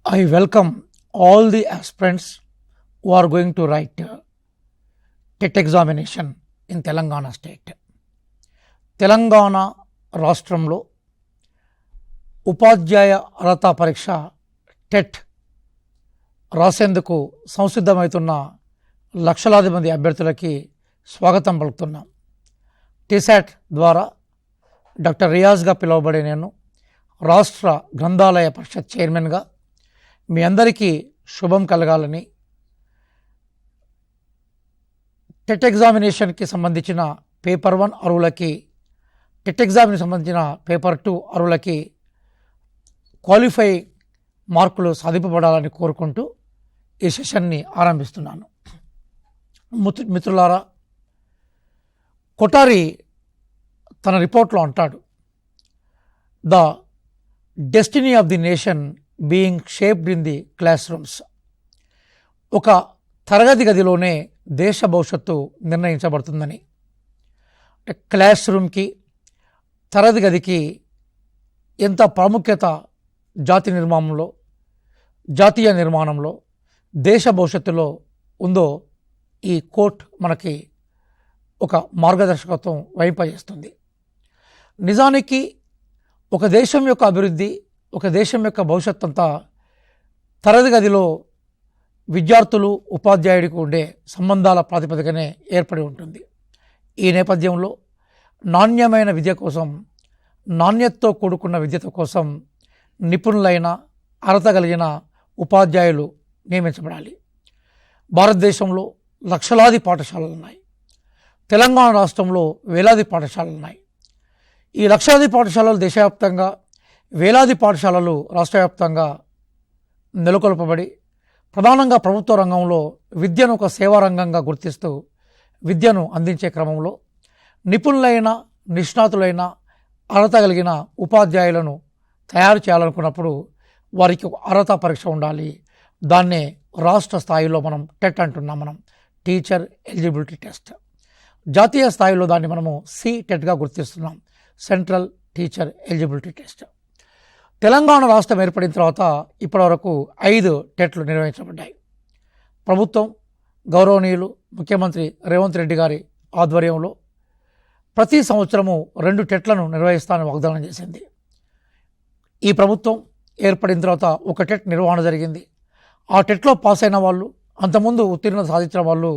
I welcome all the aspirants who are going to write TET examination in Telangana state. Telangana రాష్ట్రంలో ఉపాధ్యాయ అర్హత పరీక్ష TET రాసేందుకు సంసిద్ధమవుతున్న లక్షలాది మంది అభ్యర్థులకి స్వాగతం పలుకుతున్నాం. టీశాట్ ద్వారా డాక్టర్ రియాజ్గా పిలువబడే నేను రాష్ట్ర గ్రంథాలయ పరిషత్ చైర్మన్గా మీ అందరికీ శుభం కలగాలని, టెట్ ఎగ్జామినేషన్కి సంబంధించిన పేపర్ 1 అర్హులకి, టెట్ ఎగ్జామ్కి సంబంధించిన పేపర్ 2 అర్హులకి క్వాలిఫై మార్కులు సాధింపబడాలని కోరుకుంటూ ఈ సెషన్ని ఆరంభిస్తున్నాను. మిత్రులారా, కొఠారి తన రిపోర్ట్లో అంటాడు, the destiny of the nation being shaped in the class rooms. ఒక తరగతి గదిలోనే దేశ భవిష్యత్తు నిర్ణయించబడుతుందని. క్లాస్ రూమ్కి, తరగతి గదికి ఎంత ప్రాముఖ్యత జాతి నిర్మాణంలో, జాతీయ నిర్మాణంలో, దేశ భవిష్యత్తులో ఉందో ఈ కోట్ మనకి ఒక మార్గదర్శకత్వం వహింపజేస్తుంది. నిజానికి ఒక దేశం యొక్క అభివృద్ధి, ఒక దేశం యొక్క భవిష్యత్ అంతా తరగతి గదిలో విద్యార్థులు ఉపాధ్యాయుడికి ఉండే సంబంధాల ప్రాతిపదికనే ఏర్పడి ఉంటుంది. ఈ నేపథ్యంలో నాణ్యమైన విద్య కోసం, నాణ్యతతో కూడుకున్న విద్యత కోసం నిపుణులైన, అర్హత కలిగిన ఉపాధ్యాయులు నియమించబడాలి. భారతదేశంలో లక్షలాది పాఠశాలలు ఉన్నాయి. తెలంగాణ రాష్ట్రంలో వేలాది పాఠశాలలు ఉన్నాయి. ఈ లక్షలాది పాఠశాలలు దేశవ్యాప్తంగా, వేలాది పాఠశాలలు రాష్ట్ర వ్యాప్తంగా నెలకొల్పబడి ప్రధానంగా ప్రభుత్వ రంగంలో విద్యను ఒక సేవా రంగంగా గుర్తిస్తూ విద్యను అందించే క్రమంలో నిపుణులైన, నిష్ణాతులైన, అర్హత కలిగిన ఉపాధ్యాయులను తయారు చేయాలనుకున్నప్పుడు వారికి ఒక అర్హత పరీక్ష ఉండాలి. దాన్నే రాష్ట్ర స్థాయిలో మనం టెట్ అంటున్నాం. మనం టీచర్ ఎలిజిబిలిటీ టెస్ట్. జాతీయ స్థాయిలో దాన్ని మనము టెట్గా గుర్తిస్తున్నాం, central teacher eligibility test. Telangana రాష్ట్రం ఏర్పడిన తర్వాత ఇప్పటివరకు 5 టెట్లు నిర్వహించబడ్డాయి. ప్రభుత్వం గౌరవనీయులు ముఖ్యమంత్రి రేవంత్ రెడ్డి గారి ఆధ్వర్యంలో ప్రతి సంవత్సరము 2 టెట్లను నిర్వహిస్తానని వాగ్దానం చేసింది. ఈ ప్రభుత్వం ఏర్పడిన తర్వాత ఒక టెట్ నిర్వహణ జరిగింది. ఆ టెట్లో పాస్ అయిన వాళ్ళు, అంతకుముందు ఉత్తీర్ణత సాధించిన వాళ్ళు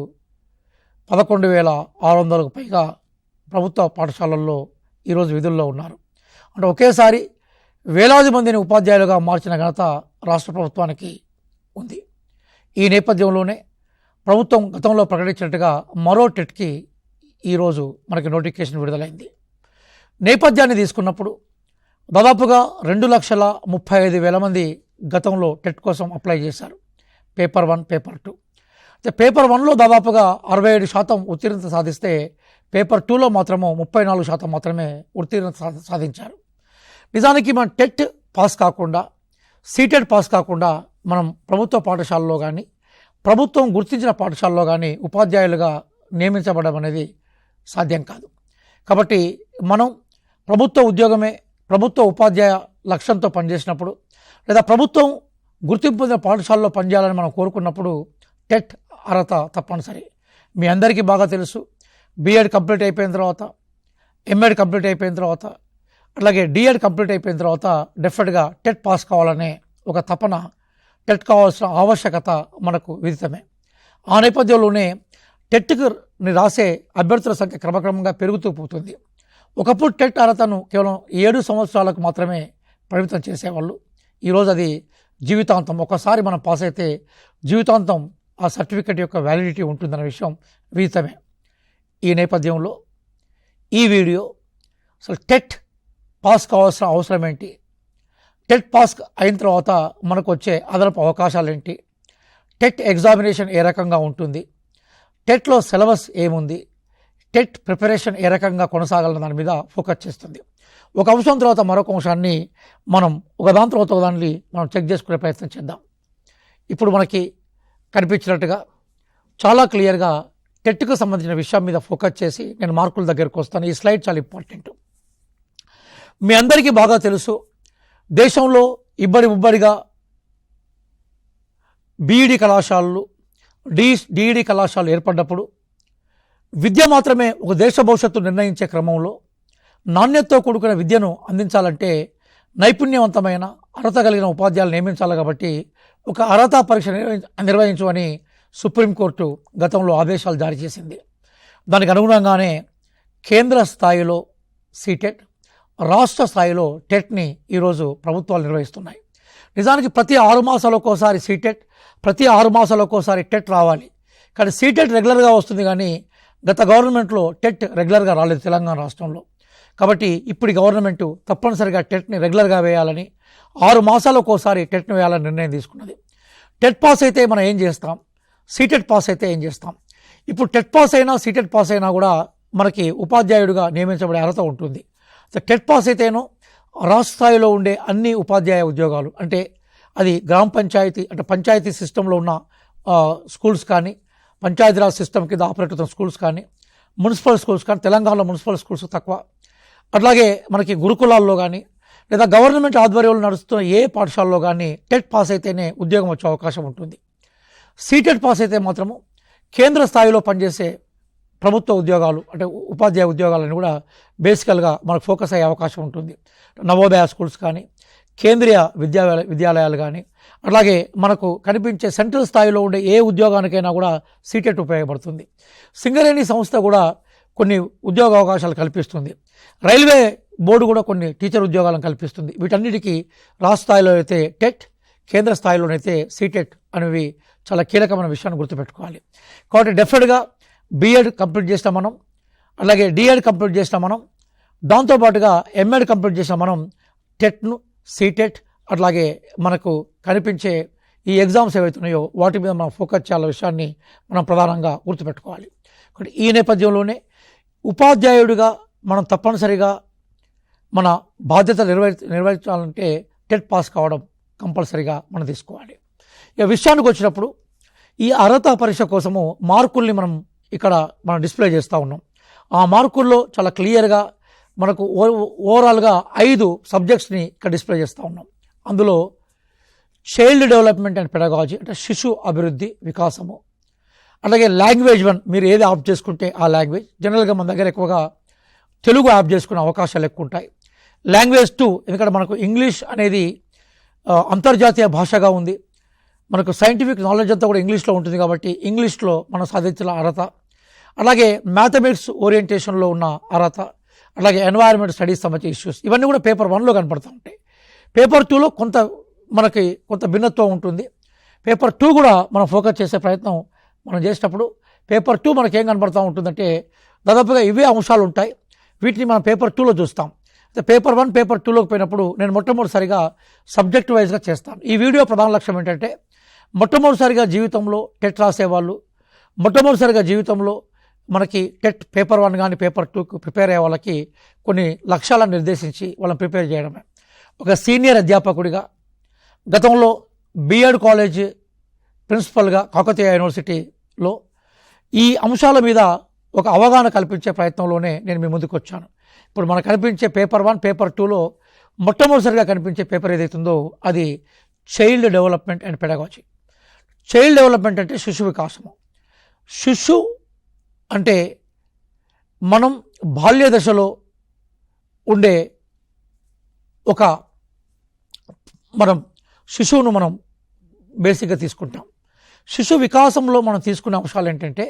11,600కు పైగా ప్రభుత్వ పాఠశాలల్లో ఈరోజు విధుల్లో ఉన్నారు. అంటే ఒకేసారి వేలాది మందిని ఉపాధ్యాయులుగా మార్చిన ఘనత రాష్ట్ర ప్రభుత్వానికి ఉంది. ఈ నేపథ్యంలోనే ప్రభుత్వం గతంలో ప్రకటించినట్టుగా మరో టెట్కి ఈరోజు మనకి నోటిఫికేషన్ విడుదలైంది. నేపథ్యాన్ని తీసుకున్నప్పుడు దాదాపుగా 2,35,000 మంది గతంలో టెట్ కోసం అప్లై చేశారు. Paper 1, paper 2. అయితే పేపర్ 1లో దాదాపుగా 67% ఉత్తీర్ణత సాధిస్తే పేపర్ 2లో మాత్రము 34% మాత్రమే ఉత్తీర్ణత సాధించారు. నిజానికి మనం టెట్ పాస్ కాకుండా, సీటెట్ పాస్ కాకుండా మనం ప్రభుత్వ పాఠశాలలో కానీ, ప్రభుత్వం గుర్తించిన పాఠశాలలో కానీ ఉపాధ్యాయులుగా నియమించబడడం అనేది సాధ్యం కాదు. కాబట్టి మనం ప్రభుత్వ ఉద్యోగమే, ప్రభుత్వ ఉపాధ్యాయ లక్ష్యంతో పనిచేసినప్పుడు, లేదా ప్రభుత్వం గుర్తింపు పొందిన పాఠశాలలో పనిచేయాలని మనం కోరుకున్నప్పుడు టెట్ అర్హత తప్పనిసరి. మీ అందరికీ బాగా తెలుసు, బీఎడ్ కంప్లీట్ అయిపోయిన తర్వాత, ఎంఎడ్ కంప్లీట్ అయిపోయిన తర్వాత, అలాగే డిఎడ్ కంప్లీట్ అయిపోయిన తర్వాత డెఫినెట్గా టెట్ పాస్ కావాలనే ఒక తపన, టెట్ కావాల్సిన ఆవశ్యకత మనకు విదితమే. ఆ నేపథ్యంలోనే టెట్కి రాసే అభ్యర్థుల సంఖ్య క్రమక్రమంగా పెరుగుతూ పోతుంది. ఒకప్పుడు టెట్ అర్హతను కేవలం 7 సంవత్సరాలకు మాత్రమే పరిమితం చేసేవాళ్ళు. ఈరోజు అది జీవితాంతం, ఒకసారి మనం పాస్ అయితే జీవితాంతం ఆ సర్టిఫికెట్ యొక్క వ్యాలిడిటీ ఉంటుందన్న విషయం విదితమే. ఈ నేపథ్యంలో ఈ వీడియో అసలు టెట్ పాస్ కావాల్సిన అవసరం ఏంటి, టెట్ పాస్ అయిన తర్వాత మనకు వచ్చే అదనపు అవకాశాలు ఏంటి, టెట్ ఎగ్జామినేషన్ ఏ రకంగా ఉంటుంది, టెట్లో సిలబస్ ఏముంది, టెట్ ప్రిపరేషన్ ఏ రకంగా కొనసాగాలన్న దాని మీద ఫోకస్ చేస్తుంది. ఒక అంశం తర్వాత మరొక అంశాన్ని మనం ఒకదాని తర్వాత ఒకదాన్ని మనం చెక్ చేసుకునే ప్రయత్నం చేద్దాం. ఇప్పుడు మనకి కనిపించినట్టుగా చాలా క్లియర్గా టెట్కు సంబంధించిన విషయం మీద ఫోకస్ చేసి నేను మార్కుల దగ్గరకు వస్తాను. ఈ స్లైడ్ చాలా ఇంపార్టెంట్. మీ అందరికీ బాగా తెలుసు, దేశంలో ఇబ్బడిగా బీఈడి కళాశాలలు, డిఈడి కళాశాలలు ఏర్పడ్డప్పుడు విద్య మాత్రమే ఒక దేశ భవిష్యత్తు నిర్ణయించే క్రమంలో నాణ్యతతో కూడుకున్న విద్యను అందించాలంటే నైపుణ్యవంతమైన అర్హత కలిగిన ఉపాధ్యాయులు నియమించాలి. కాబట్టి ఒక అర్హత పరీక్ష నిర్వహించమని సుప్రీంకోర్టు గతంలో ఆదేశాలు జారీ చేసింది. దానికి అనుగుణంగానే కేంద్ర స్థాయిలో సీటెట్, రాష్ట్ర స్థాయిలో టెట్ని ఈరోజు ప్రభుత్వాలు నిర్వహిస్తున్నాయి. నిజానికి ప్రతి 6 మాసాలకోసారి సీటెట్, ప్రతి 6 మాసాలకోసారి టెట్ రావాలి. కానీ సీటెట్ రెగ్యులర్గా వస్తుంది, కానీ గత గవర్నమెంట్లో టెట్ రెగ్యులర్గా రాలేదు తెలంగాణ రాష్ట్రంలో. కాబట్టి ఇప్పుడు గవర్నమెంట్ తప్పనిసరిగా టెట్ని రెగ్యులర్గా వేయాలని, 6 మాసాలకోసారి టెట్ని వేయాలని నిర్ణయం తీసుకున్నది. టెట్ పాస్ అయితే మనం ఏం చేస్తాం, సీటెట్ పాస్ అయితే ఏం చేస్తాం. ఇప్పుడు టెట్ పాస్ అయినా సీటెట్ పాస్ అయినా కూడా మనకి ఉపాధ్యాయుడిగా నియమించబడే అర్హత ఉంటుంది. టెట్ పాస్ అయితేనో రాష్ట్ర స్థాయిలో ఉండే అన్ని ఉపాధ్యాయ ఉద్యోగాలు, అంటే అది గ్రామ పంచాయతీ అంటే పంచాయతీ సిస్టంలో ఉన్న స్కూల్స్ కానీ, పంచాయతీరాజ్ సిస్టమ్ కింద ఆపరేట్ అవుతున్న స్కూల్స్ కానీ, మున్సిపల్ స్కూల్స్ కానీ, తెలంగాణలో మున్సిపల్ స్కూల్స్ తక్కువ, అట్లాగే మనకి గురుకులాల్లో కానీ లేదా గవర్నమెంట్ ఆధ్వర్యంలో నడుస్తున్న ఏ పాఠశాలలో కానీ టెట్ పాస్ అయితేనే ఉద్యోగం వచ్చే అవకాశం ఉంటుంది. సీటెట్ పాస్ అయితే మాత్రము కేంద్ర స్థాయిలో పనిచేసే ప్రభుత్వ ఉద్యోగాలు అంటే ఉపాధ్యాయ ఉద్యోగాలను కూడా బేసికల్గా మనకు ఫోకస్ అయ్యే అవకాశం ఉంటుంది. నవోదయ స్కూల్స్ కానీ, కేంద్రీయ విద్యాలయాలు కానీ, అలాగే మనకు కనిపించే సెంట్రల్ స్థాయిలో ఉండే ఏ ఉద్యోగానికైనా కూడా సీటెట్ ఉపయోగపడుతుంది. సింగరేణి సంస్థ కూడా కొన్ని ఉద్యోగ అవకాశాలు కల్పిస్తుంది. రైల్వే బోర్డు కూడా కొన్ని టీచర్ ఉద్యోగాలను కల్పిస్తుంది. వీటన్నిటికీ రాష్ట్ర స్థాయిలో అయితే టెట్, కేంద్ర స్థాయిలోనైతే సీటెట్ అనేవి చాలా కీలకమైన విషయాన్ని గుర్తుపెట్టుకోవాలి. కాబట్టి డెఫినెట్గా బీఎడ్ కంప్లీట్ చేస్తాం మనం, అలాగే డిఎడ్ కంప్లీట్ చేస్తాం మనం, దాంతోపాటుగా ఎంఎడ్ కంప్లీట్ చేసాం మనం. టెట్ను, సీటెట్ అట్లాగే మనకు కనిపించే ఈ ఎగ్జామ్స్ ఏవైతున్నాయో వాటి మీద మనం ఫోకస్ చేయాల విషయాన్ని మనం ప్రధానంగా గుర్తుపెట్టుకోవాలి. కాబట్టి ఈ నేపథ్యంలోనే ఉపాధ్యాయుడిగా మనం తప్పనిసరిగా మన బాధ్యత నిర్వహించాలంటే టెట్ పాస్ కావడం కంపల్సరీగా మనం తీసుకోవాలి. ఇక విషయానికి వచ్చినప్పుడు ఈ అర్హత పరీక్ష కోసము మార్కుల్ని మనం డిస్ప్లే చేస్తూ ఉన్నాం. ఆ మార్కుల్లో చాలా క్లియర్గా మనకు ఓవరాల్గా 5 సబ్జెక్ట్స్ని ఇక్కడ డిస్ప్లే చేస్తూ ఉన్నాం. అందులో చైల్డ్ డెవలప్మెంట్ అండ్ పెడగాలజీ అంటే శిశు అభివృద్ధి వికాసము, అలాగే లాంగ్వేజ్ 1 మీరు ఏది ఆప్ట్ చేసుకుంటే ఆ లాంగ్వేజ్, జనరల్గా మన దగ్గర ఎక్కువగా తెలుగు ఆప్ట్ చేసుకునే అవకాశాలు ఎక్కువ ఉంటాయి. లాంగ్వేజ్ 2 ఎందుకంటే మనకు ఇంగ్లీష్ అనేది అంతర్జాతీయ భాషగా ఉంది, మనకు సైంటిఫిక్ నాలెడ్జ్ అంతా కూడా ఇంగ్లీష్లో ఉంటుంది. కాబట్టి ఇంగ్లీష్లో మనం సాధించిన అర్హత, అలాగే మ్యాథమెటిక్స్ ఓరియంటేషన్లో ఉన్న అర్హత, అలాగే ఎన్వైరన్మెంట్ స్టడీస్ సంబంధించిన ఇష్యూస్ ఇవన్నీ కూడా పేపర్ 1లో కనపడుతూ ఉంటాయి. పేపర్ 2లో కొంత భిన్నత్వం ఉంటుంది. పేపర్ 2 కూడా మనం ఫోకస్ చేసే ప్రయత్నం మనం చేసేటప్పుడు పేపర్ 2 మనకేం కనబడుతూ ఉంటుందంటే దాదాపుగా ఇవే అంశాలు ఉంటాయి. వీటిని మనం పేపర్ 2లో చూస్తాం. పేపర్ 1, పేపర్ 2లోకి పోయినప్పుడు నేను మొట్టమొదటిసారిగా సబ్జెక్ట్ వైజ్గా చేస్తాను. ఈ వీడియో ప్రధాన లక్ష్యం ఏంటంటే మొట్టమొదటిసారిగా జీవితంలో టెట్ రాసేవాళ్ళు, మొట్టమొదటిసారిగా జీవితంలో మనకి టెట్ పేపర్ 1 కానీ పేపర్ 2కు ప్రిపేర్ అయ్యే వాళ్ళకి కొన్ని లక్ష్యాలను నిర్దేశించి వాళ్ళని ప్రిపేర్ చేయడమే. ఒక సీనియర్ అధ్యాపకుడిగా గతంలో బిఎడ్ కాలేజ్ ప్రిన్సిపల్గా కాకతీయ యూనివర్సిటీలో ఈ అంశాల మీద ఒక అవగాహన కల్పించే ప్రయత్నంలోనే నేను మీ ముందుకు వచ్చాను. ఇప్పుడు మనకు కనిపించే పేపర్ 1, పేపర్ 2లో మొట్టమొదటిసారిగా కనిపించే పేపర్ ఏదైతుందో అది child development and pedagogy. Child development అంటే శిశు వికాసము. శిశు అంటే మనం బాల్య దశలో ఉండే మనం శిశువును మనం బేసిక్గా తీసుకుంటాం. శిశు వికాసంలో మనం తీసుకునే అంశాలు ఏంటంటే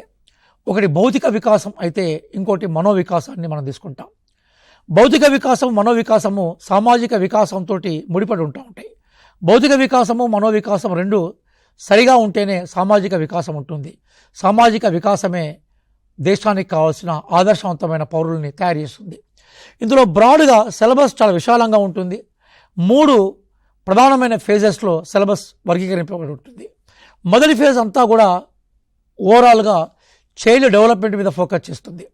ఒకటి భౌతిక వికాసం అయితే ఇంకోటి మనోవికాసాన్ని మనం తీసుకుంటాం. భౌతిక వికాసం, మనోవికాసము సామాజిక వికాసంతో ముడిపడి ఉంటాయి. భౌతిక వికాసము, మనోవికాసం 2 సరిగా ఉంటేనే సామాజిక వికాసం ఉంటుంది. సామాజిక వికాసమే దేశానికి కావాల్సిన ఆదర్శవంతమైన పౌరుల్ని తయారు చేస్తుంది. ఇందులో బ్రాడ్గా సిలబస్ చాలా విశాలంగా ఉంటుంది. 3 ప్రధానమైన ఫేజెస్లో సిలబస్ వర్గీకరింపబడి ఉంటుంది. మొదటి ఫేజ్ అంతా కూడా ఓవరాల్గా చైల్డ్ డెవలప్మెంట్ మీద ఫోకస్ చేస్తుంది.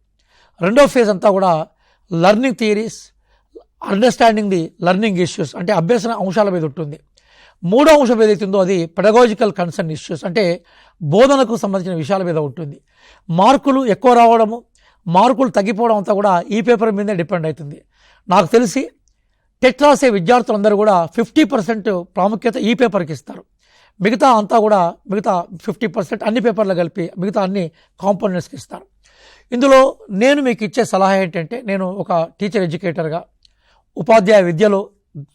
రెండో ఫేజ్ అంతా కూడా learning theories, understanding the learning issues అంటే అభ్యసన అంశాల మీద ఉంటుంది. మూడో అంశం ఏదైతుందో అది పెడగాలజికల్ కన్సర్న్ ఇష్యూస్ అంటే బోధనకు సంబంధించిన విషయాల మీద ఉంటుంది. మార్కులు ఎక్కువ రావడము, మార్కులు తగ్గిపోవడం అంతా కూడా ఈ పేపర్ మీదే డిపెండ్ అవుతుంది. నాకు తెలిసి టెట్ రాసే విద్యార్థులందరూ కూడా 50% ప్రాముఖ్యత ఈ పేపర్కి ఇస్తారు. మిగతా అంతా కూడా మిగతా 50% అన్ని పేపర్లు కలిపి మిగతా అన్ని కాంపోనెంట్స్కి ఇస్తారు. ఇందులో నేను మీకు ఇచ్చే సలహా ఏంటంటే, నేను ఒక టీచర్ ఎడ్యుకేటర్గా ఉపాధ్యాయ విద్యలో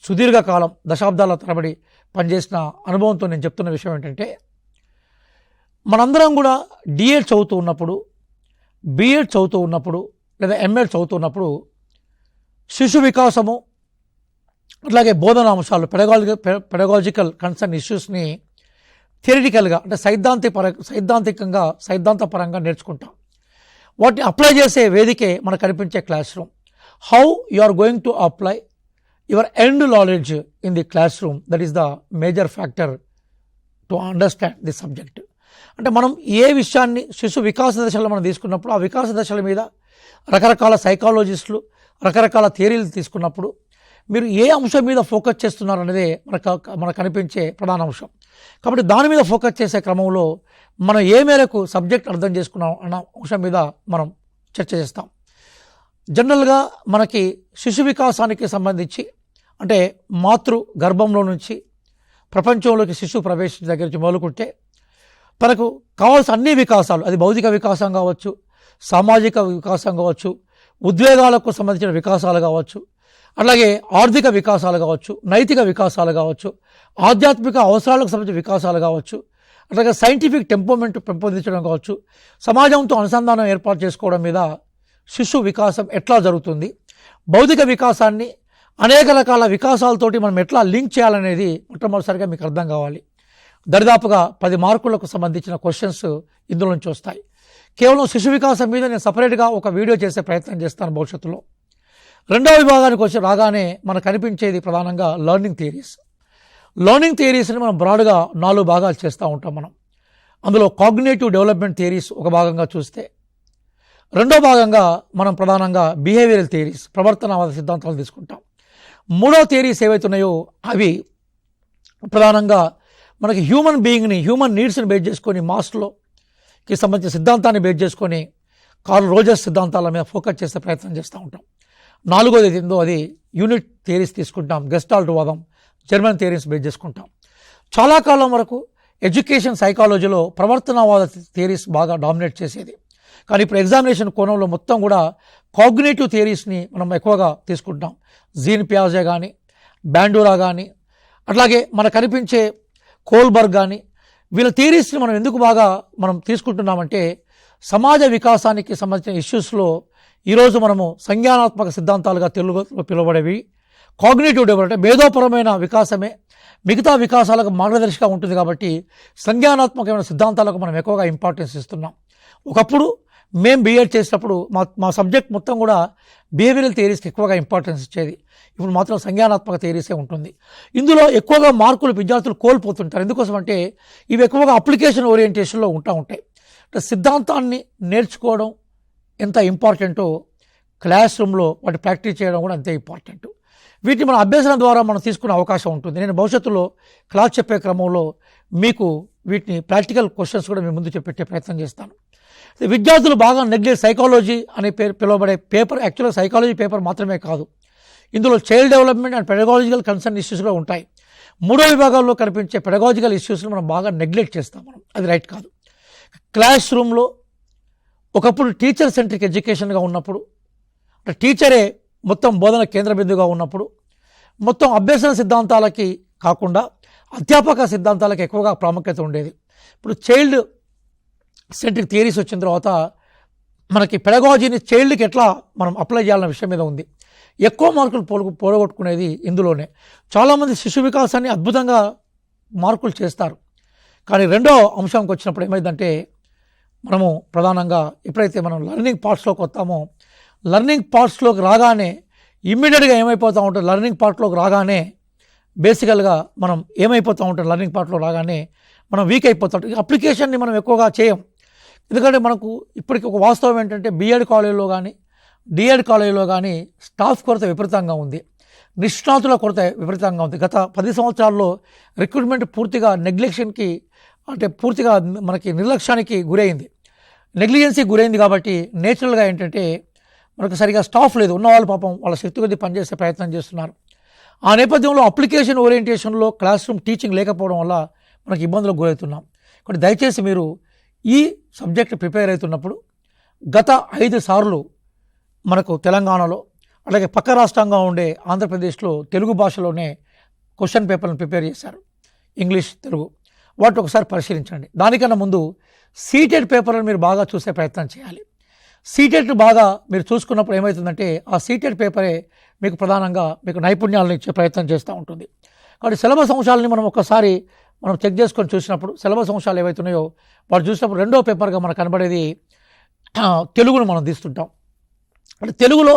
సుదీర్ఘకాలం దశాబ్దాల తరబడి పనిచేసిన అనుభవంతో నేను చెప్తున్న విషయం ఏంటంటే, మనందరం కూడా డిఎడ్ చదువుతూ ఉన్నప్పుడు, బిఎడ్ చదువుతూ ఉన్నప్పుడు లేదా ఎంఎడ్ చదువుతూ ఉన్నప్పుడు శిశు వికాసము అట్లాగే బోధనా అంశాలు పెడగాలజికల్ కన్సర్న్ ఇష్యూస్ని థియరిటికల్గా అంటే సైద్ధాంతపరంగా నేర్చుకుంటాం. వాటిని అప్లై చేసే వేదికే మనకు కనిపించే classroom. How you are going to apply your end knowledge in the classroom, that is the major factor to understand the subject. అంటే మనం ఏ విషయాన్ని శిశు వికాస దశలో మనం తీసుకున్నప్పుడు, ఆ వికాస దశల మీద రకరకాల సైకాలజిస్టులు రకరకాల థియరీలు తీసుకున్నప్పుడు మీరు ఏ అంశం మీద ఫోకస్ చేస్తున్నారు అనేది మనకు కనిపించే ప్రధాన అంశం. కాబట్టి దాని మీద ఫోకస్ చేసే క్రమంలో మనం ఏ మేరకు సబ్జెక్ట్ అర్థం చేసుకున్నాం అన్న అంశం మీద మనం చర్చ చేస్తాం. జనరల్గా మనకి శిశు వికాసానికి సంబంధించి అంటే మాతృ గర్భంలో నుంచి ప్రపంచంలోకి శిశువు ప్రవేశించిన దగ్గర నుంచి మొదలుకుంటే తనకు కావాల్సిన అన్ని వికాసాలు, అది భౌతిక వికాసం కావచ్చు, సామాజిక వికాసం కావచ్చు, ఉద్వేగాలకు సంబంధించిన వికాసాలు కావచ్చు, అలాగే ఆర్థిక వికాసాలు కావచ్చు, నైతిక వికాసాలు కావచ్చు, ఆధ్యాత్మిక అవసరాలకు సంబంధించిన వికాసాలు కావచ్చు, అట్లాగే సైంటిఫిక్ టెంపర్మెంట్ పెంపొందించడం కావచ్చు, సమాజంతో అనుసంధానం ఏర్పాటు చేసుకోవడం మీద శిశు వికాసం ఎట్లా జరుగుతుంది, భౌతిక వికాసాన్ని అనేక రకాల వికాసాలతోటి మనం ఎట్లా లింక్ చేయాలనేది మొట్టమొదటిసారిగా మీకు అర్థం కావాలి. దరిదాపుగా 10 మార్కులకు సంబంధించిన క్వశ్చన్స్ ఇందులో నుంచి వస్తాయి. కేవలం శిశు వికాసం మీద నేను సపరేట్గా ఒక వీడియో చేసే ప్రయత్నం చేస్తాను భవిష్యత్తులో. రెండవ విభాగానికి వచ్చి రాగానే మనకు కనిపించేది ప్రధానంగా లెర్నింగ్ థియరీస్. లెర్నింగ్ థియరీస్ని మనం బ్రాడ్గా 4 భాగాలు చేస్తూ ఉంటాం మనం. అందులో కాగ్నిటివ్ డెవలప్మెంట్ థియరీస్ ఒక భాగంగా చూస్తే, రెండో భాగంగా మనం ప్రధానంగా బిహేవియరల్ థియరీస్ ప్రవర్తనవాద సిద్ధాంతాలు తీసుకుంటాం. మూడో థియరీస్ ఏవైతున్నాయో అవి ప్రధానంగా మనకి హ్యూమన్ బీయింగ్ని, హ్యూమన్ నీడ్స్ని బేస్ చేసుకొని మాస్లోకి సంబంధించిన సిద్ధాంతాన్ని బేస్ చేసుకొని కార్ల్ రోజర్స్ సిద్ధాంతాల మీద ఫోకస్ చేసే ప్రయత్నం చేస్తూ ఉంటాం. నాలుగోది ఏందో అది యూనిట్ థియరీస్ తీసుకుంటాం, గెస్టాల్ట్ వాదం, జర్మన్ థియరీస్ బేస్ చేసుకుంటాం. చాలా కాలం వరకు ఎడ్యుకేషన్ సైకాలజీలో ప్రవర్తనవాద థియరీస్ బాగా డామినేట్ చేసేది. కానీ ఇప్పుడు ఎగ్జామినేషన్ కోణంలో మొత్తం కూడా కాగ్నిటివ్ థియరీస్ని మనం ఎక్కువగా తీసుకుంటాం. జీన్ పియాజే కానీ, బ్యాండూరా కానీ, అట్లాగే మనకు కనిపించే కోల్బర్గ్ కానీ, వీళ్ళ థియరీస్ని మనం ఎందుకు బాగా మనం తీసుకుంటున్నామంటే సమాజ వికాసానికి సంబంధించిన ఇష్యూస్లో ఈరోజు మనము సంజ్ఞానాత్మక సిద్ధాంతాలుగా తెలుగులో పిలువబడేవి కాగ్నిటివ్ డెవలప్మెంట్ అంటే మేధోపరమైన వికాసమే మిగతా వికాసాలకు మార్గదర్శిగా ఉంటుంది. కాబట్టి సంజ్ఞానాత్మకమైన సిద్ధాంతాలకు మనం ఎక్కువగా ఇంపార్టెన్స్ ఇస్తున్నాం. ఒకప్పుడు మేము బీఎడ్ చేసేటప్పుడు మా సబ్జెక్ట్ మొత్తం కూడా బిహేవియరల్ థియరీస్కి ఎక్కువగా ఇంపార్టెన్స్ ఇచ్చేది. ఇప్పుడు మాత్రం సంజ్ఞానాత్మక థియరీసే ఉంటుంది. ఇందులో ఎక్కువగా మార్కులు విద్యార్థులు కోల్పోతుంటారు. ఎందుకోసం అంటే ఇవి ఎక్కువగా అప్లికేషన్ ఓరియంటేషన్లో ఉంటాయి. అంటే సిద్ధాంతాన్ని నేర్చుకోవడం ఎంత ఇంపార్టెంటో క్లాస్ రూమ్లో వాటి ప్రాక్టీస్ చేయడం కూడా అంతే ఇంపార్టెంట్. వీటిని మన అభ్యసనం ద్వారా మనం తీసుకునే అవకాశం ఉంటుంది. నేను భవిష్యత్తులో క్లాస్ చెప్పే క్రమంలో మీకు వీటిని ప్రాక్టికల్ క్వశ్చన్స్ కూడా మీ ముందు పెట్టే ప్రయత్నం చేస్తాను. విద్యార్థులు బాగా నెగ్లెక్ట్ సైకాలజీ అనే పిలువబడే పేపర్ యాక్చువల్గా సైకాలజీ పేపర్ మాత్రమే కాదు, ఇందులో child development and pedagogical concern issues కూడా ఉంటాయి. మూడో విభాగాల్లో కనిపించే పెడగాలజికల్ ఇష్యూస్ని మనం బాగా నెగ్లెక్ట్ చేస్తాం. అది రైట్ కాదు. క్లాస్ రూమ్లో ఒకప్పుడు టీచర్ సెంట్రిక్ ఎడ్యుకేషన్గా ఉన్నప్పుడు, అంటే టీచరే మొత్తం బోధన కేంద్ర బిందుగా ఉన్నప్పుడు మొత్తం అభ్యసన సిద్ధాంతాలకి కాకుండా అధ్యాపక సిద్ధాంతాలకు ఎక్కువగా ప్రాముఖ్యత ఉండేది. ఇప్పుడు చైల్డ్ సెంట్రిక్ థియరీస్ వచ్చిన తర్వాత మనకి పెడగాలజీని చైల్డ్కి ఎట్లా మనం అప్లై చేయాలన్న విషయం మీద ఉంది. ఎక్కువ మార్కులు పోగొట్టుకునేది ఇందులోనే. చాలామంది శిశు వికాసాన్ని అద్భుతంగా మార్కులు చేస్తారు. కానీ రెండో అంశానికి వచ్చినప్పుడు ఏమైందంటే మనము ప్రధానంగా ఎప్పుడైతే మనం లెర్నింగ్ పార్ట్స్లోకి వస్తామో లెర్నింగ్ పార్ట్స్లోకి రాగానే ఇమ్మీడియట్గా ఏమైపోతూ ఉంటుంది, లెర్నింగ్ పార్ట్లోకి రాగానే బేసికల్గా మనం ఏమైపోతూ ఉంటాం, లెర్నింగ్ పార్ట్లో రాగానే మనం వీక్ అయిపోతాం. అప్లికేషన్ని మనం ఎక్కువగా చేయం. ఎందుకంటే మనకు ఇప్పటికి ఒక వాస్తవం ఏంటంటే బీఎడ్ కాలేజీలో కానీ డిఎడ్ కాలేజీలో కానీ స్టాఫ్ కొరత విపరీతంగా ఉంది, నిష్ణాతుల కొరత విపరీతంగా ఉంది. గత 10 సంవత్సరాల్లో రిక్రూట్మెంట్ పూర్తిగా నెగ్లెక్షన్కి అంటే పూర్తిగా మనకి నిర్లక్ష్యానికి గురైంది, నెగ్లిజెన్సీకి గురైంది. కాబట్టి నేచురల్గా ఏంటంటే మనకు సరిగా స్టాఫ్ లేదు. ఉన్నవాళ్ళు పాపం వాళ్ళ శక్తి కొద్దీ పనిచేసే ప్రయత్నం చేస్తున్నారు. ఆ నేపథ్యంలో అప్లికేషన్ ఓరియంటేషన్లో క్లాస్ రూమ్ టీచింగ్ లేకపోవడం వల్ల మనకి ఇబ్బందులకు గురవుతున్నాం. కాబట్టి దయచేసి మీరు ఈ సబ్జెక్ట్ ప్రిపేర్ అవుతున్నప్పుడు గత 5 సార్లు మనకు తెలంగాణలో అలాగే పక్క రాష్ట్రంగా ఉండే ఆంధ్రప్రదేశ్లో తెలుగు భాషలోనే క్వశ్చన్ పేపర్లను ప్రిపేర్ చేశారు, ఇంగ్లీష్ తెలుగు. వాటిని ఒకసారి పరిశీలించండి. దానికన్నా ముందు సీటెడ్ పేపర్లను మీరు బాగా చూసే ప్రయత్నం చేయాలి. సీటెడ్ బాగా మీరు చూసుకున్నప్పుడు ఏమవుతుందంటే ఆ సీటెడ్ పేపరే మీకు ప్రధానంగా మీకు నైపుణ్యాలను ఇచ్చే ప్రయత్నం చేస్తూ ఉంటుంది. కాబట్టి సిలబస్ అంశాలని మనం చెక్ చేసుకొని చూసినప్పుడు సిలబస్ అంశాలు ఏవైతున్నాయో వాడు చూసినప్పుడు రెండో పేపర్గా మనకు కనబడేది తెలుగును మనం తీస్తుంటాం. అంటే తెలుగులో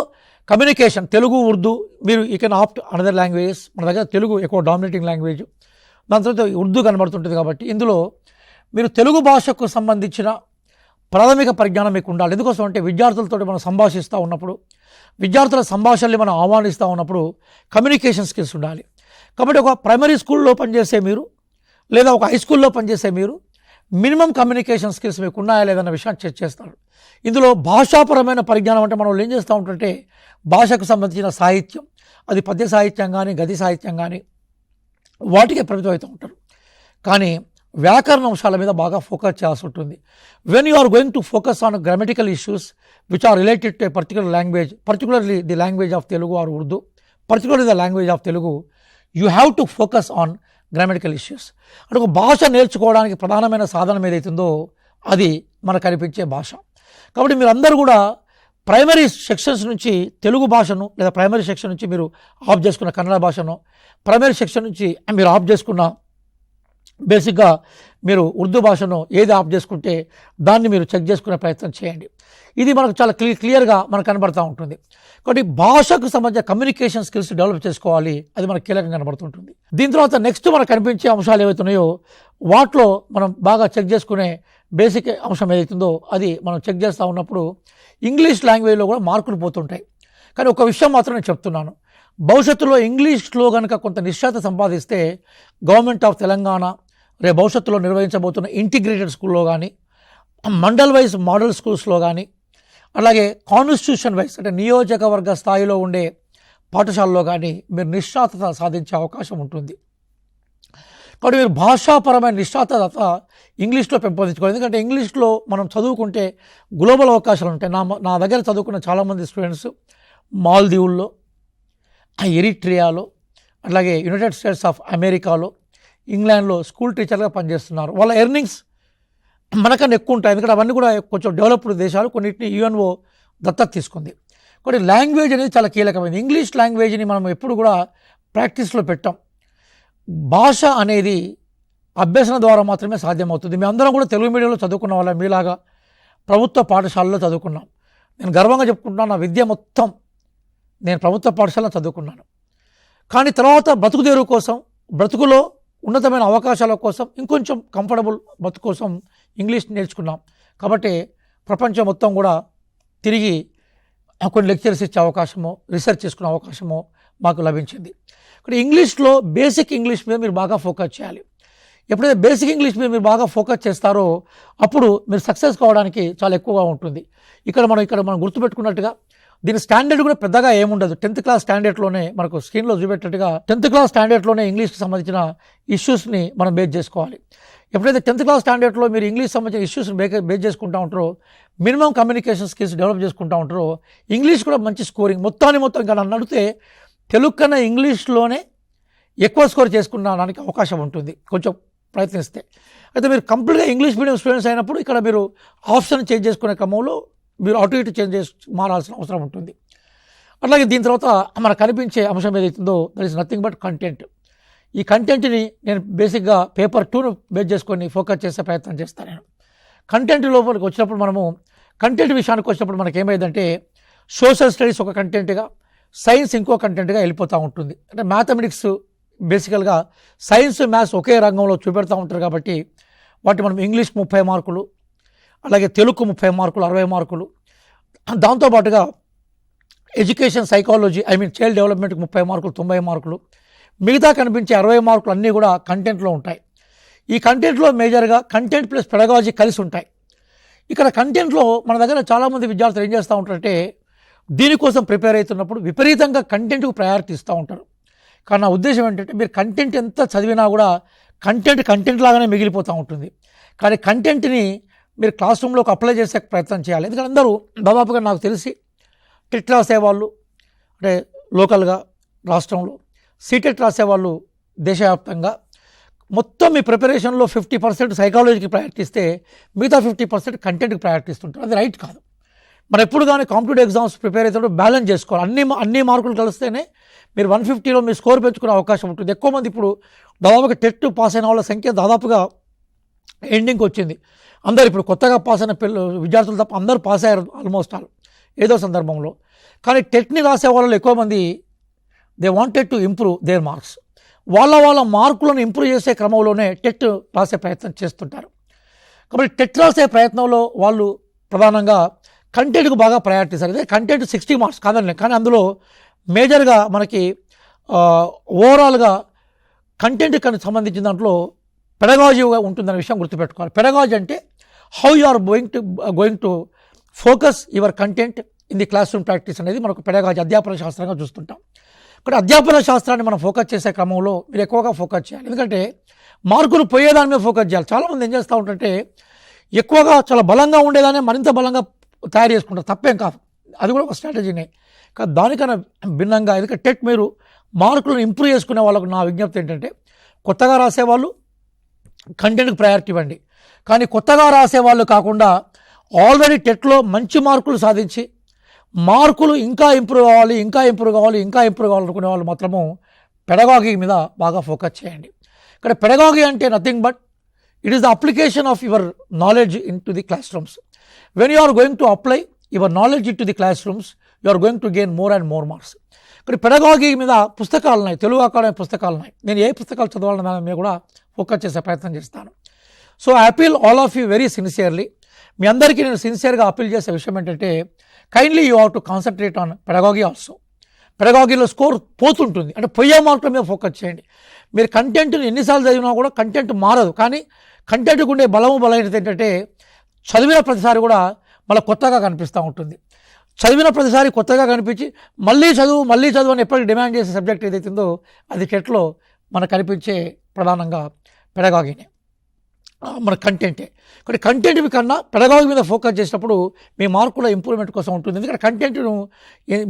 కమ్యూనికేషన్, తెలుగు ఉర్దూ, మీరు you can opt another languages. మన దగ్గర తెలుగు ఎక్కువ డామినేటింగ్ లాంగ్వేజ్, దాని తర్వాత ఉర్దూ కనబడుతుంటుంది. కాబట్టి ఇందులో మీరు తెలుగు భాషకు సంబంధించిన ప్రాథమిక పరిజ్ఞానం మీకు ఉండాలి. ఎందుకోసం అంటే విద్యార్థులతో మనం సంభాషిస్తూ ఉన్నప్పుడు, విద్యార్థుల సంభాషణని మనం ఆహ్వానిస్తూ ఉన్నప్పుడు కమ్యూనికేషన్ స్కిల్స్ ఉండాలి. కాబట్టి ఒక ప్రైమరీ స్కూల్లో పనిచేసే మీరు లేదా ఒక హై స్కూల్లో పనిచేసే మీరు మినిమం కమ్యూనికేషన్ స్కిల్స్ మీకు ఉన్నాయా లేదన్న విషయాన్ని చెక్ చేస్తారు. ఇందులో భాషాపరమైన పరిజ్ఞానం అంటే మనం ఏం చేస్తూ ఉంటుంటే భాషకు సంబంధించిన సాహిత్యం, అది పద్య సాహిత్యం కానీ గది సాహిత్యం కానీ వాటికే పరిమితం అవుతూ ఉంటారు. కానీ వ్యాకరణ అంశాల మీద బాగా ఫోకస్ చేయాల్సి ఉంటుంది. When you are going to focus on grammatical issues which are related to a particular language, particularly the language of Telugu or Urdu, particularly the language of Telugu, you have to focus on grammatical issues. అంటే ఒక భాష నేర్చుకోవడానికి ప్రధానమైన సాధనం ఏదైతుందో అది మనకు కనిపించే భాష. కాబట్టి మీరు అందరూ కూడా ప్రైమరీ సెక్షన్స్ నుంచి తెలుగు భాషను లేదా ప్రైమరీ సెక్షన్ నుంచి మీరు ఆఫ్ చేసుకున్న కన్నడ భాషను, ప్రైమరీ సెక్షన్ నుంచి మీరు ఆఫ్ చేసుకున్న బేసిక్గా మీరు ఉర్దూ భాషను ఏది ఆఫ్ చేసుకుంటే దాన్ని మీరు చెక్ చేసుకునే ప్రయత్నం చేయండి. ఇది మనకు చాలా క్లియర్గా మనకు కనబడుతూ ఉంటుంది. కాబట్టి భాషకు సంబంధించిన కమ్యూనికేషన్ స్కిల్స్ డెవలప్ చేసుకోవాలి, అది మనకు కీలకంగా కనబడుతుంటుంది. దీని తర్వాత నెక్స్ట్ మనకు కనిపించే అంశాలు ఏవైతున్నాయో వాటిలో మనం బాగా చెక్ చేసుకునే బేసిక్ అంశం ఏదైతుందో అది మనం చెక్ చేస్తూ ఉన్నప్పుడు ఇంగ్లీష్ లాంగ్వేజ్లో కూడా మార్కులు పోతుంటాయి. కానీ ఒక విషయం మాత్రం నేను చెప్తున్నాను, భవిష్యత్తులో ఇంగ్లీష్లో కనుక కొంత నిశ్చయత సంపాదిస్తే గవర్నమెంట్ ఆఫ్ తెలంగాణ రేపు భవిష్యత్తులో నిర్వహించబోతున్న ఇంటిగ్రేటెడ్ స్కూల్లో కానీ, మండల్ వైజ్ మోడల్ స్కూల్స్లో కానీ, అలాగే కాన్స్టిట్యూషన్ వైజ్ అంటే నియోజకవర్గ స్థాయిలో ఉండే పాఠశాలలో కానీ మీరు నిష్ణాతత సాధించే అవకాశం ఉంటుంది. కాబట్టి మీరు భాషాపరమైన నిష్ణాతత ఇంగ్లీష్లో పెంపొందించుకోవాలి. ఎందుకంటే ఇంగ్లీష్లో మనం చదువుకుంటే గ్లోబల్ అవకాశాలు ఉంటాయి. నా దగ్గర చదువుకున్న చాలామంది స్టూడెంట్స్ మాల్దీవుల్లో, ఎరిట్రియాలో, అలాగే యునైటెడ్ స్టేట్స్ ఆఫ్ అమెరికాలో, ఇంగ్లాండ్లో స్కూల్ టీచర్గా పనిచేస్తున్నారు. వాళ్ళ ఎర్నింగ్స్ మనకన్నా ఎక్కువ ఉంటాయి. ఎందుకంటే అవన్నీ కూడా కొంచెం డెవలప్డ్ దేశాలు, కొన్నిటిని యుఎన్ఓ దత్తత తీసుకుంది. కాబట్టి లాంగ్వేజ్ అనేది చాలా కీలకమైనది. ఇంగ్లీష్ లాంగ్వేజ్ని మనం ఎప్పుడు కూడా ప్రాక్టీస్లో పెట్టాం. భాష అనేది అభ్యసన ద్వారా మాత్రమే సాధ్యమవుతుంది. మీ అందరం కూడా తెలుగు మీడియంలో చదువుకున్న వాళ్ళ మీలాగా ప్రభుత్వ పాఠశాలలో చదువుకున్నాం. నేను గర్వంగా చెప్పుకుంటున్నాను, నా విద్య మొత్తం నేను ప్రభుత్వ పాఠశాలలో చదువుకున్నాను. కానీ తర్వాత బ్రతుకుదేరు కోసం, బ్రతుకులో ఉన్నతమైన అవకాశాల కోసం, ఇంకొంచెం కంఫర్టబుల్ బతుకు కోసం ఇంగ్లీష్ నేర్చుకున్నాం. కాబట్టి ప్రపంచం మొత్తం కూడా తిరిగి కొన్ని లెక్చర్స్ ఇచ్చే అవకాశమో, రీసెర్చ్ చేసుకునే అవకాశమో మాకు లభించింది. ఇక్కడ ఇంగ్లీష్లో బేసిక్ ఇంగ్లీష్ మీద మీరు బాగా ఫోకస్ చేయాలి. ఎప్పుడైతే బేసిక్ ఇంగ్లీష్ మీద మీరు బాగా ఫోకస్ చేస్తారో అప్పుడు మీరు సక్సెస్ కావడానికి చాలా ఎక్కువగా ఉంటుంది. ఇక్కడ మనం గుర్తుపెట్టుకున్నట్టుగా దీని స్టాండర్డ్ కూడా పెద్దగా ఏముండదు. 10th క్లాస్ స్టాండర్డ్లోనే మనకు స్క్రీన్లో చూపెట్టినట్టుగా 10th క్లాస్ స్టాండర్డ్లోనే ఇంగ్లీష్కి సంబంధించిన ఇష్యూస్ని మనం బేస్ చేసుకోవాలి. ఎప్పుడైతే 10th క్లాస్ స్టాండర్డ్లో మీరు ఇంగ్లీష్ సంబంధించిన ఇష్యూస్ని బేస్ చేసుకుంటూ ఉంటారో, మినిమం కమ్యూనికేషన్ స్కిల్స్ డెవలప్ చేసుకుంటూ ఉంటారో, ఇంగ్లీష్ కూడా మంచి స్కోరింగ్ మొత్తం ఇంకా నన్ను అడిగితే తెలుగు కన్నా ఇంగ్లీష్లోనే ఎక్కువ స్కోర్ చేసుకున్నానికి అవకాశం ఉంటుంది కొంచెం ప్రయత్నిస్తే. అయితే మీరు కంప్లీట్గా ఇంగ్లీష్ మీడియం స్టూడెంట్స్ అయినప్పుడు ఇక్కడ మీరు ఆప్షన్ చేంజ్ చేసుకునే క్రమంలో మీరు అటు ఇటు మారాల్సిన అవసరం ఉంటుంది. అట్లాగే దీని తర్వాత మనకు కనిపించే అంశం ఏదైతుందో that is nothing but content. ఈ కంటెంట్ని నేను బేసిక్గా పేపర్ 2ను బేస్ చేసుకొని ఫోకస్ చేసే ప్రయత్నం చేస్తాను. నేను కంటెంట్ లోపలికి వచ్చినప్పుడు మనము కంటెంట్ విషయానికి వచ్చినప్పుడు మనకి ఏమైందంటే సోషల్ స్టడీస్ ఒక కంటెంట్గా, సైన్స్ ఇంకో కంటెంట్గా వెళ్ళిపోతూ ఉంటుంది. అంటే మ్యాథమెటిక్స్ బేసికల్గా సైన్స్ మ్యాథ్స్ ఒకే రంగంలో చూపెడతా ఉంటారు. కాబట్టి వాటి మనం ఇంగ్లీష్ 30 మార్కులు, అలాగే తెలుగు 30 మార్కులు 60 మార్కులు, దాంతోపాటుగా ఎడ్యుకేషన్ సైకాలజీ చైల్డ్ డెవలప్మెంట్కి 30 మార్కులు 90 మార్కులు, మిగతా కనిపించే 60 మార్కులు అన్నీ కూడా కంటెంట్లో ఉంటాయి. ఈ కంటెంట్లో మేజర్గా కంటెంట్ ప్లస్ పెడగాలజీ కలిసి ఉంటాయి. ఇక్కడ కంటెంట్లో మన దగ్గర చాలామంది విద్యార్థులు ఏం చేస్తూ ఉంటారంటే దీనికోసం ప్రిపేర్ అవుతున్నప్పుడు విపరీతంగా కంటెంట్కు ప్రయారిటీ ఇస్తూ ఉంటారు. కానీ నా ఉద్దేశం ఏంటంటే మీరు కంటెంట్ ఎంత చదివినా కూడా కంటెంట్ లాగానే మిగిలిపోతూ ఉంటుంది. కానీ కంటెంట్ని మీరు క్లాస్ రూమ్లోకి అప్లై చేసే ప్రయత్నం చేయాలి. ఎందుకంటే అందరూ దాదాపుగా నాకు తెలిసి టెట్ రాసేవాళ్ళు అంటే లోకల్గా రాష్ట్రంలో, సీటెట్ రాసేవాళ్ళు దేశవ్యాప్తంగా మొత్తం మీ ప్రిపరేషన్లో 50% సైకాలజీకి ప్రయారిటీ ఇస్తే మిగతా 50% కంటెంట్కి ప్రయారిటీ ఇస్తుంటారు. అది రైట్ కాదు. మరి ఎప్పుడు కానీ కాంపిటేటివ్ ఎగ్జామ్స్ ప్రిపేర్ అయితే బ్యాలెన్స్ చేసుకోవాలి. అన్ని మార్కులు కలిస్తేనే మీరు 150లో మీ స్కోర్ పెంచుకునే అవకాశం ఉంటుంది. ఎక్కువ మంది ఇప్పుడు దాదాపుగా టెట్ పాస్ అయిన వాళ్ళ సంఖ్య దాదాపుగా ఎండింగ్కి వచ్చింది. అందరు ఇప్పుడు కొత్తగా పాస్ అయిన విద్యార్థులు తప్ప అందరూ పాస్ అయ్యారు ఆల్మోస్ట్ ఆల్ ఏదో సందర్భంలో. కానీ టెట్ని రాసే వాళ్ళలో ఎక్కువ మంది they wanted to improve their marks. వాళ్ళ మార్కులను ఇంప్రూవ్ చేసే క్రమంలోనే టెట్ రాసే ప్రయత్నం చేస్తుంటారు. కాబట్టి టెట్ రాసే ప్రయత్నంలో వాళ్ళు ప్రధానంగా కంటెంట్కు బాగా ప్రయారిటీ ఇస్తారు. అదే కంటెంట్ 60 మార్క్స్ కాదండి, కానీ అందులో మేజర్గా మనకి ఓవరాల్గా కంటెంట్కి సంబంధించిన దాంట్లో పెడగాజీగా ఉంటుందనే విషయం గుర్తుపెట్టుకోవాలి. పెడగాజీ అంటే how you are going to focus your content in the classroom practice అనేది మనకు పెడగాజీ అధ్యాపన శాస్త్రంగా చూస్తుంటాం. ఇక్కడ అధ్యాపన శాస్త్రాన్ని మనం ఫోకస్ చేసే క్రమంలో మీరు ఎక్కువగా ఫోకస్ చేయాలి. ఎందుకంటే మార్కులు పోయేదాని మీద ఫోకస్ చేయాలి. చాలామంది ఏం చేస్తూ ఉంటుంటే ఎక్కువగా చాలా బలంగా ఉండేదాన్ని మరింత బలంగా తయారు చేసుకుంటారు. తప్పేం కాదు, అది కూడా ఒక స్ట్రాటజీనే. కానీ దానికన్నా భిన్నంగా ఎందుకంటే టెట్ మీరు మార్కులను ఇంప్రూవ్ చేసుకునే వాళ్ళకు నా విజ్ఞప్తి ఏంటంటే కొత్తగా రాసేవాళ్ళు కంటెంట్కి ప్రయారిటీ ఇవ్వండి. కానీ కొత్తగా రాసేవాళ్ళు కాకుండా ఆల్రెడీ టెట్లో మంచి మార్కులు సాధించి మార్కులు ఇంకా ఇంప్రూవ్ కావాలి అనుకునే వాళ్ళు మాత్రము పెడగాగి మీద బాగా ఫోకస్ చేయండి. ఇక్కడ పెడగాగి అంటే nothing but it is the application of your knowledge into the classrooms. When you are going to apply your knowledge into the classrooms you are going to gain more and more marks. ఇక్కడ pedagogy మీద పుస్తకాలు ఉన్నాయి, Telugu academy పుస్తకాలు ఉన్నాయి. నేను ఏ పుస్తకాలు చదవాలన్న దాని మీద కూడా ఫోకస్ చేసే ప్రయత్నం చేస్తాను. So I appeal all of you very sincerely. మీ అందరికీ నేను సిన్సియర్గా అపీల్ చేసే విషయం ఏంటంటే kindly you have to concentrate on pedagogy also. పెడగాగిలో స్కోర్ పోతుంటుంది అంటే పోయే మార్కుల మీద ఫోకస్ చేయండి. మీరు కంటెంట్ని ఎన్నిసార్లు చదివినా కూడా కంటెంట్ మారదు. కానీ కంటెంట్కి ఉండే బలహీనత ఏంటంటే చదివిన ప్రతిసారి కూడా మళ్ళీ కొత్తగా కనిపిస్తూ ఉంటుంది. చదివిన ప్రతిసారి కొత్తగా కనిపించి మళ్ళీ చదువు అని ఎప్పటికీ డిమాండ్ చేసే సబ్జెక్ట్ ఏదైతుందో అది టెట్లో మనకు కనిపించే ప్రధానంగా పెడగాగినే, మన కంటెంటే. కానీ కంటెంట్ కన్నా పెడగాగి మీద ఫోకస్ చేసినప్పుడు మీ మార్కుల ఇంప్రూవ్మెంట్ కోసం ఉంటుంది. ఎందుకంటే కంటెంట్ను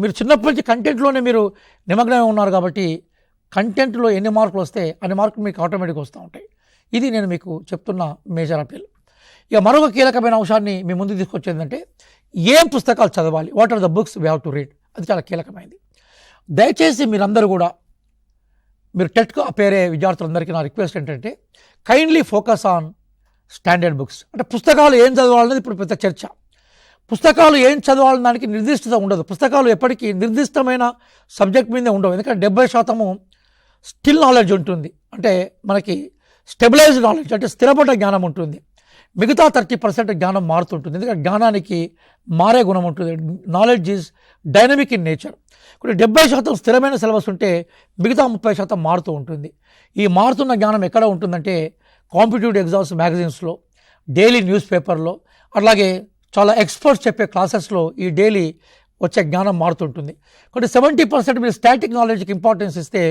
మీరు చిన్నప్పటి నుంచి కంటెంట్లోనే మీరు నిమగ్నమై ఉన్నారు కాబట్టి కంటెంట్లో ఎన్ని మార్కులు వస్తే అన్ని మార్కులు మీకు ఆటోమేటిక్గా వస్తూ ఉంటాయి. ఇది నేను మీకు చెప్తున్న మేజర్ అపీల్. ఇక మరొక కీలకమైన అంశాన్ని మీ ముందు తీసుకొచ్చేందంటే ఏం పుస్తకాలు చదవాలి, what are the books we have to read. అది చాలా కీలకమైనది. దయచేసి మీరందరూ కూడా మీరు టెట్కు అపేరే విద్యార్థులందరికీ నా రిక్వెస్ట్ ఏంటంటే kindly focus on standard books. అంటే పుస్తకాలు ఏం చదవాలనేది ఇప్పుడు పెద్ద చర్చ. పుస్తకాలు ఏం చదవాలని దానికి నిర్దిష్టత ఉండదు. పుస్తకాలు ఎప్పటికీ నిర్దిష్టమైన సబ్జెక్ట్ మీదే ఉండవు. ఎందుకంటే 70% స్టిల్ నాలెడ్జ్ ఉంటుంది, అంటే మనకి స్టెబిలైజ్డ్ నాలెడ్జ్ అంటే స్థిరపడ్డ జ్ఞానం ఉంటుంది. మిగతా 30% జ్ఞానం మారుతుంటుంది. ఎందుకంటే జ్ఞానానికి మారే గుణం ఉంటుంది. Knowledge is dynamic in nature. కొన్ని 70% స్థిరమైన సిలబస్ ఉంటే మిగతా 30% మారుతూ ఉంటుంది. ఈ మారుతున్న జ్ఞానం ఎక్కడ ఉంటుందంటే కాంపిటేటివ్ ఎగ్జామ్స్ మ్యాగజైన్స్లో, డైలీ న్యూస్ పేపర్లో, అలాగే చాలా ఎక్స్పర్ట్స్ చెప్పే క్లాసెస్లో ఈ డైలీ వచ్చే జ్ఞానం మారుతుంటుంది. కొన్ని 70% మీరు స్టాటిక్ నాలెడ్జ్కి ఇంపార్టెన్స్ ఇస్తే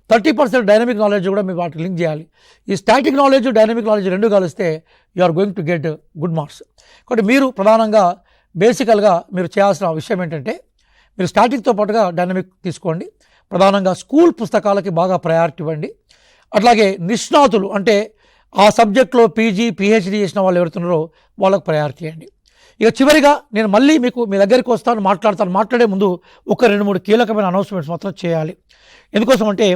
30% డైనమిక్ నాలెడ్జ్ కూడా మీరు వాటికి లింక్ చేయాలి. ఈ స్టాటిక్ నాలెడ్జ్ డైనమిక్ నాలెడ్జ్ రెండు కలిస్తే you are going to get good marks. కాబట్టి మీరు ప్రధానంగా బేసికల్గా మీరు చేయాల్సిన విషయం ఏంటంటే మీరు స్టాటిక్తో పాటుగా డైనమిక్ తీసుకోండి. ప్రధానంగా స్కూల్ పుస్తకాలకి బాగా ప్రయారిటీ ఇవ్వండి. అట్లాగే నిష్ణాతులు అంటే ఆ సబ్జెక్ట్లో పీజీ పిహెచ్డీ చేసిన వాళ్ళు ఎవరుతున్నారో వాళ్ళకు ప్రయారిటీ ఇవ్వండి. ఇక చివరిగా నేను మళ్ళీ మీ దగ్గరికి వస్తాను, మాట్లాడే ముందు ఒక 2-3 కీలకమైన అనౌన్స్మెంట్స్ మాత్రం చేయాలి. ఎందుకోసం అంటే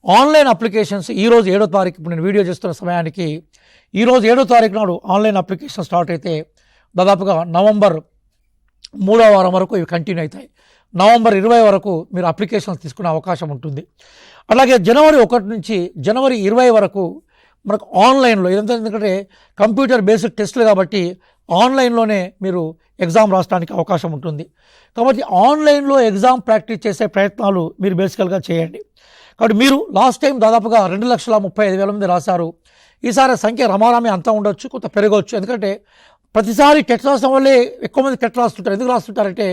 ఆన్లైన్ అప్లికేషన్స్ ఈరోజు 7వ తారీఖు, ఇప్పుడు నేను వీడియో చేస్తున్న సమయానికి ఈరోజు 7వ తారీఖు నాడు ఆన్లైన్ అప్లికేషన్ స్టార్ట్ అయితే దాదాపుగా నవంబర్ 3వ వారం వరకు ఇవి కంటిన్యూ అవుతాయి. నవంబర్ 20 వరకు మీరు అప్లికేషన్స్ తీసుకునే అవకాశం ఉంటుంది. అలాగే జనవరి 1 నుంచి జనవరి 20 వరకు మనకు ఆన్లైన్లో ఇదంతా, ఎందుకంటే కంప్యూటర్ బేస్డ్ టెస్టులు కాబట్టి ఆన్లైన్లోనే మీరు ఎగ్జామ్ రాయడానికి అవకాశం ఉంటుంది. కాబట్టి ఆన్లైన్లో ఎగ్జామ్ ప్రాక్టీస్ చేసే ప్రయత్నాలు మీరు బేసికల్గా చేయండి. కాబట్టి మీరు లాస్ట్ టైం దాదాపుగా 2,35,000 మంది రాశారు. ఈసారి సంఖ్య రమారామి అంతా ఉండొచ్చు, కొంత పెరగవచ్చు. ఎందుకంటే ప్రతిసారి టెట్ రాసిన వాళ్ళే ఎక్కువ మంది టెట్ రాస్తుంటారు. ఎందుకు రాస్తుంటారంటే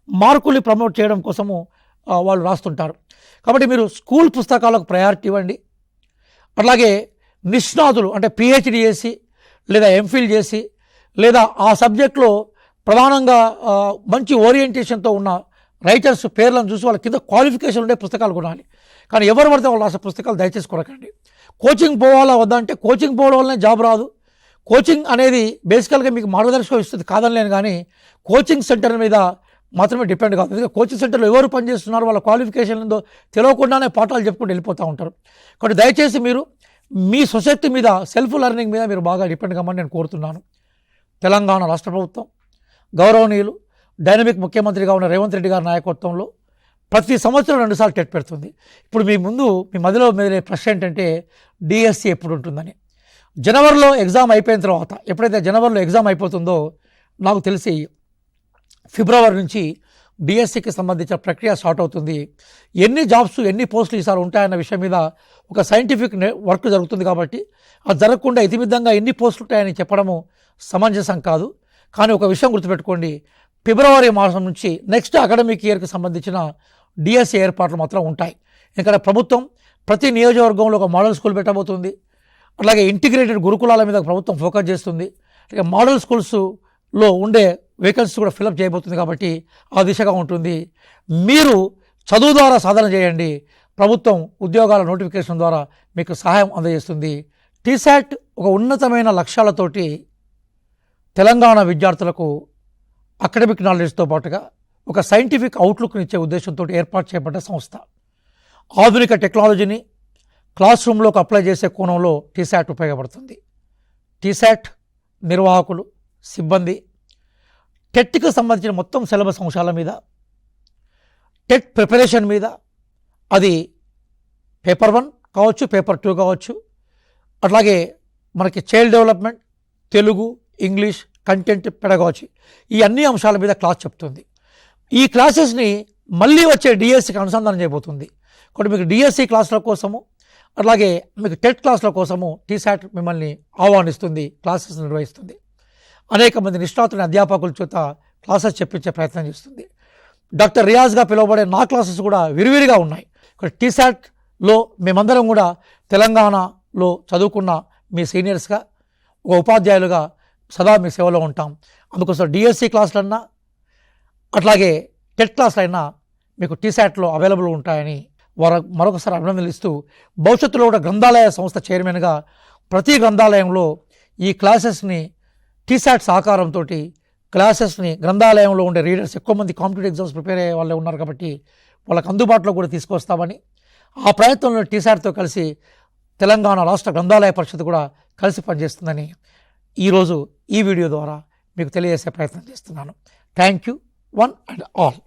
మార్కుల్ని ప్రమోట్ చేయడం కోసము వాళ్ళు రాస్తుంటారు. కాబట్టి మీరు స్కూల్ పుస్తకాలకు ప్రయారిటీ ఇవ్వండి. అట్లాగే నిష్ణాతులు అంటే పిహెచ్డి చేసి లేదా ఎంఫిల్ చేసి లేదా ఆ సబ్జెక్ట్లో ప్రధానంగా మంచి ఓరియంటేషన్తో ఉన్న రైటర్స్ పేర్లను చూసి వాళ్ళ కింద క్వాలిఫికేషన్ ఉండే పుస్తకాలు కొనాలి. కానీ ఎవరు పడితే వాళ్ళు రాసే పుస్తకాలు దయచేసి కొనకండి. కోచింగ్ పోవాలా వద్దా అంటే కోచింగ్ పోవడం వల్లనే జాబ్ రాదు. కోచింగ్ అనేది బేసికల్గా మీకు మార్గదర్శకం ఇస్తుంది కాదనలేను, కానీ కోచింగ్ సెంటర్ మీద మాత్రమే డిపెండ్ కాదు. ఎందుకంటే కోచింగ్ సెంటర్లో ఎవరు పనిచేస్తున్నారు, వాళ్ళ క్వాలిఫికేషన్ ఏందో తెలియకుండానే పాఠాలు చెప్పుకుంటూ వెళ్ళిపోతూ ఉంటారు. కాబట్టి దయచేసి మీరు మీ సొసైటీ మీద సెల్ఫ్ లెర్నింగ్ మీద మీరు బాగా డిపెండ్ కమ్మని నేను కోరుతున్నాను. తెలంగాణ రాష్ట్ర ప్రభుత్వం గౌరవనీయులు డైనమిక్ ముఖ్యమంత్రిగా ఉన్న రేవంత్ రెడ్డి గారి నాయకత్వంలో ప్రతి సంవత్సరం 2 సార్లు టెట్ పెడుతుంది. ఇప్పుడు మీ మధ్యలో మెదిలే ప్రశ్న ఏంటంటే డిఎస్సి ఎప్పుడు ఉంటుందని. జనవరిలో ఎగ్జామ్ అయిపోయిన తర్వాత, ఎప్పుడైతే జనవరిలో ఎగ్జామ్ అయిపోతుందో నాకు తెలిసి ఫిబ్రవరి నుంచి డిఎస్సికి సంబంధించిన ప్రక్రియ స్టార్ట్ అవుతుంది. ఎన్ని జాబ్స్ ఎన్ని పోస్టులు ఈసారి ఉంటాయన్న విషయం మీద ఒక సైంటిఫిక్ వర్క్ జరుగుతుంది. కాబట్టి అది జరగకుండా ఇతిమిద్దంగా ఎన్ని పోస్టులు ఉంటాయని చెప్పడము సమంజసం కాదు. కానీ ఒక విషయం గుర్తుపెట్టుకోండి, ఫిబ్రవరి మాసం నుంచి నెక్స్ట్ అకాడమిక్ ఇయర్కి సంబంధించిన డిఎస్సి ఏర్పాట్లు మాత్రం ఉంటాయి. ఇక్కడ ప్రభుత్వం ప్రతి నియోజకవర్గంలో ఒక మోడల్ స్కూల్ పెట్టబోతుంది. అలాగే ఇంటిగ్రేటెడ్ గురుకులాల మీద ప్రభుత్వం ఫోకస్ చేస్తుంది. అలాగే మోడల్ స్కూల్స్లో ఉండే వేకెన్సీ కూడా ఫిలప్ చేయబోతుంది. కాబట్టి ఆ దిశగా ఉంటుంది. మీరు చదువు ద్వారా సాధన చేయండి, ప్రభుత్వం ఉద్యోగాల నోటిఫికేషన్ ద్వారా మీకు సహాయం అందజేస్తుంది. టీశాట్ ఒక ఉన్నతమైన లక్ష్యాలతోటి తెలంగాణ విద్యార్థులకు అకాడమిక్ నాలెడ్జ్తో పాటుగా ఒక సైంటిఫిక్ అవుట్లుక్ని ఇచ్చే ఉద్దేశంతో ఏర్పాటు చేయబడ్డ సంస్థ. ఆధునిక టెక్నాలజీని క్లాస్ రూమ్లోకి అప్లై చేసే కోణంలో టీశాట్ ఉపయోగపడుతుంది. టీశాట్ నిర్వాహకులు, సిబ్బంది టెట్కి సంబంధించిన మొత్తం సిలబస్ అంశాల మీద, టెట్ ప్రిపరేషన్ మీద, అది పేపర్ 1 కావచ్చు, పేపర్ 2 కావచ్చు, అట్లాగే మనకి child development, Telugu, English, content, pedagogy, ఈ అన్ని అంశాల మీద క్లాస్ చెప్తుంది. ఈ క్లాసెస్ని మళ్ళీ వచ్చే డిఎస్సికి అనుసంధానం చేయబోతుంది. కాబట్టి మీకు డిఎస్సి క్లాసుల కోసము అట్లాగే మీకు టెట్ క్లాసుల కోసము టీశాట్ మిమ్మల్ని ఆహ్వానిస్తుంది, క్లాసెస్ నిర్వహిస్తుంది. అనేక మంది నిష్ణాతుల అధ్యాపకుల చేత క్లాసెస్ చెప్పించే ప్రయత్నం చేస్తుంది. డాక్టర్ రియాజ్గా పిలువబడే నా క్లాసెస్ కూడా విరివిరిగా ఉన్నాయి. ఇక్కడ టీశాట్లో మేమందరం కూడా తెలంగాణలో చదువుకున్న మీ సీనియర్స్గా, ఒక ఉపాధ్యాయులుగా సదా మీ సేవలో ఉంటాం. అందుకోసం డిఎస్సి క్లాసులన్నా అట్లాగే టెట్ క్లాసులైనా మీకు టీశాట్లో అవైలబుల్ ఉంటాయని మరొకసారి అభినందనలు. భవిష్యత్తులో కూడా గ్రంథాలయ సంస్థ చైర్మన్గా ప్రతి గ్రంథాలయంలో ఈ క్లాసెస్ని టీశాట్ సహకారంతో క్లాసెస్ని గ్రంథాలయంలో ఉండే రీడర్స్ ఎక్కువ మంది కాంపిటేటివ్ ఎగ్జామ్స్ ప్రిపేర్ అయ్యే వాళ్ళే ఉన్నారు కాబట్టి వాళ్ళకి అందుబాటులో కూడా తీసుకొస్తామని, ఆ ప్రయత్నంలో టీశాట్తో కలిసి తెలంగాణ రాష్ట్ర గ్రంథాలయ పరిషత్ కూడా కలిసి పనిచేస్తుందని ఈరోజు ఈ వీడియో ద్వారా మీకు తెలియజేసే ప్రయత్నం చేస్తున్నాను. Thank you one and all.